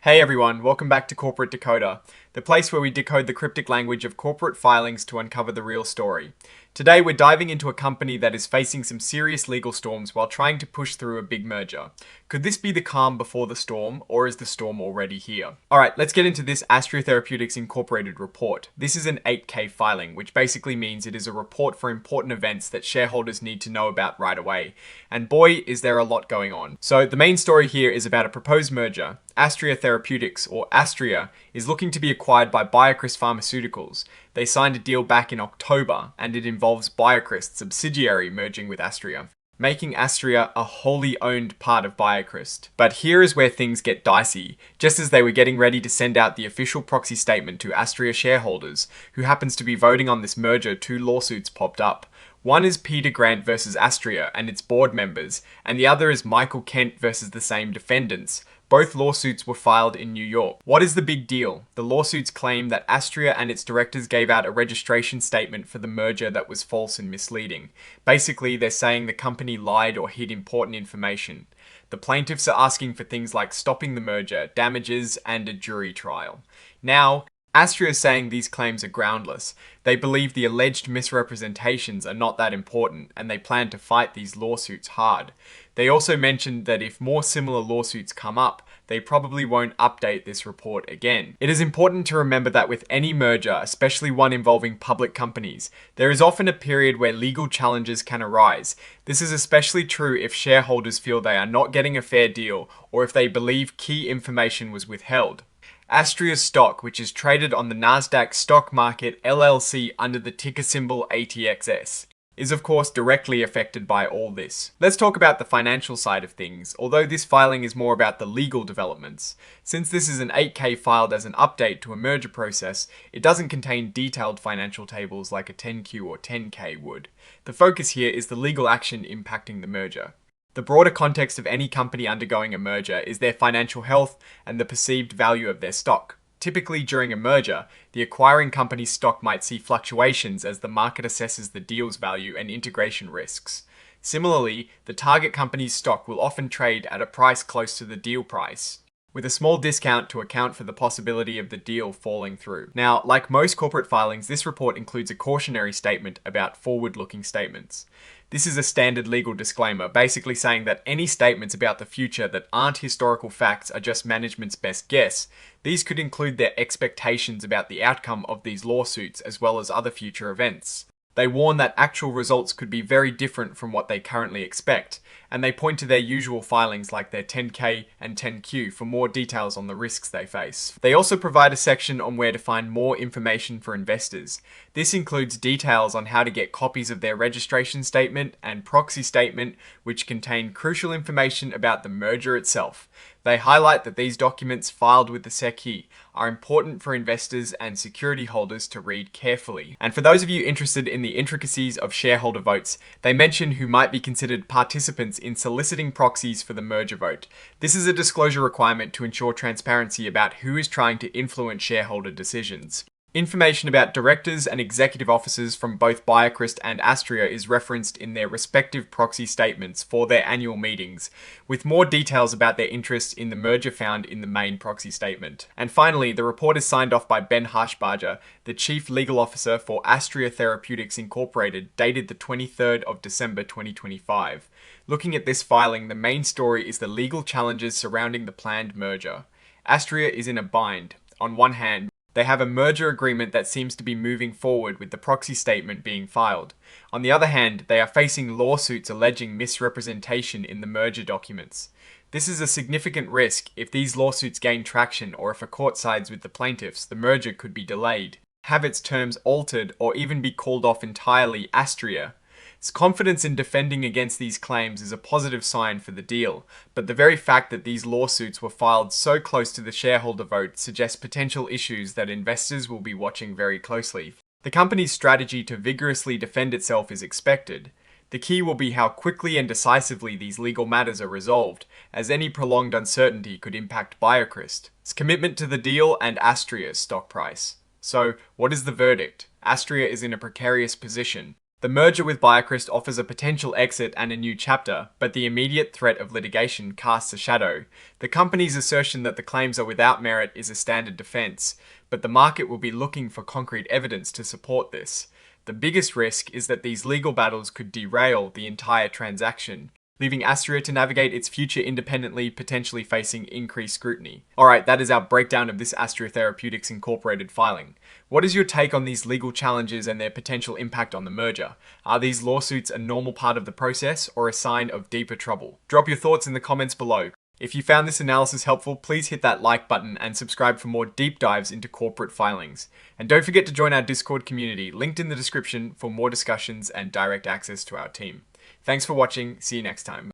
Hey everyone, welcome back to Corporate Decoder, the place where we decode the cryptic language of corporate filings to uncover the real story. Today we're diving into a company that is facing some serious legal storms while trying to push through a big merger. Could this be the calm before the storm, or is the storm already here? Alright, let's get into this Astria Therapeutics Incorporated report. This is an 8K filing, which basically means it is a report for important events that shareholders need to know about right away. And boy, is there a lot going on. So the main story here is about a proposed merger. Astria Therapeutics, or Astria, is looking to be acquired by BioCryst Pharmaceuticals. They signed a deal back in October, and it involves BioCryst's subsidiary merging with Astria, making Astria a wholly owned part of BioCryst. But here is where things get dicey. Just as they were getting ready to send out the official proxy statement to Astria shareholders, who happens to be voting on this merger, two lawsuits popped up. One is Peter Grant versus Astria and its board members, and the other is Michael Kent versus the same defendants. Both lawsuits were filed in New York. What is the big deal? The lawsuits claim that Astria and its directors gave out a registration statement for the merger that was false and misleading. Basically, they're saying the company lied or hid important information. The plaintiffs are asking for things like stopping the merger, damages, and a jury trial. Now, Astria is saying these claims are groundless. They believe the alleged misrepresentations are not that important, and they plan to fight these lawsuits hard. They also mentioned that if more similar lawsuits come up, they probably won't update this report again. It is important to remember that with any merger, especially one involving public companies, there is often a period where legal challenges can arise. This is especially true if shareholders feel they are not getting a fair deal, or if they believe key information was withheld. Astria's stock, which is traded on the Nasdaq Stock Market LLC under the ticker symbol ATXS, is of course directly affected by all this. Let's talk about the financial side of things, although this filing is more about the legal developments. Since this is an 8K filed as an update to a merger process, it doesn't contain detailed financial tables like a 10Q or 10K would. The focus here is the legal action impacting the merger. The broader context of any company undergoing a merger is their financial health and the perceived value of their stock. Typically during a merger, the acquiring company's stock might see fluctuations as the market assesses the deal's value and integration risks. Similarly, the target company's stock will often trade at a price close to the deal price, with a small discount to account for the possibility of the deal falling through. Now, like most corporate filings, this report includes a cautionary statement about forward-looking statements. This is a standard legal disclaimer, basically saying that any statements about the future that aren't historical facts are just management's best guess. These could include their expectations about the outcome of these lawsuits as well as other future events. They warn that actual results could be very different from what they currently expect, and they point to their usual filings like their 10K and 10Q for more details on the risks they face. They also provide a section on where to find more information for investors. This includes details on how to get copies of their registration statement and proxy statement, which contain crucial information about the merger itself. They highlight that these documents filed with the SEC are important for investors and security holders to read carefully. And for those of you interested in the intricacies of shareholder votes, they mention who might be considered participants in soliciting proxies for the merger vote. This is a disclosure requirement to ensure transparency about who is trying to influence shareholder decisions. Information about directors and executive officers from both BioCryst and Astria is referenced in their respective proxy statements for their annual meetings, with more details about their interest in the merger found in the main proxy statement. And finally, the report is signed off by Ben Harshbarger, the Chief Legal Officer for Astria Therapeutics Incorporated, dated the 23rd of December 2025. Looking at this filing, the main story is the legal challenges surrounding the planned merger. Astria is in a bind. On one hand, they have a merger agreement that seems to be moving forward with the proxy statement being filed. On the other hand, they are facing lawsuits alleging misrepresentation in the merger documents. This is a significant risk. If these lawsuits gain traction or if a court sides with the plaintiffs, the merger could be delayed, have its terms altered, or even be called off entirely. Astria. Confidence in defending against these claims is a positive sign for the deal, but the very fact that these lawsuits were filed so close to the shareholder vote suggests potential issues that investors will be watching very closely. The company's strategy to vigorously defend itself is expected. The key will be how quickly and decisively these legal matters are resolved, as any prolonged uncertainty could impact BioCryst's commitment to the deal and Astria's stock price. So, what is the verdict? Astria is in a precarious position. The merger with BioCryst offers a potential exit and a new chapter, but the immediate threat of litigation casts a shadow. The company's assertion that the claims are without merit is a standard defense, but the market will be looking for concrete evidence to support this. The biggest risk is that these legal battles could derail the entire transaction, leaving Astria to navigate its future independently, potentially facing increased scrutiny. Alright, that is our breakdown of this Astria Therapeutics Incorporated filing. What is your take on these legal challenges and their potential impact on the merger? Are these lawsuits a normal part of the process or a sign of deeper trouble? Drop your thoughts in the comments below. If you found this analysis helpful, please hit that like button and subscribe for more deep dives into corporate filings. And don't forget to join our Discord community, linked in the description for more discussions and direct access to our team. Thanks for watching. See you next time.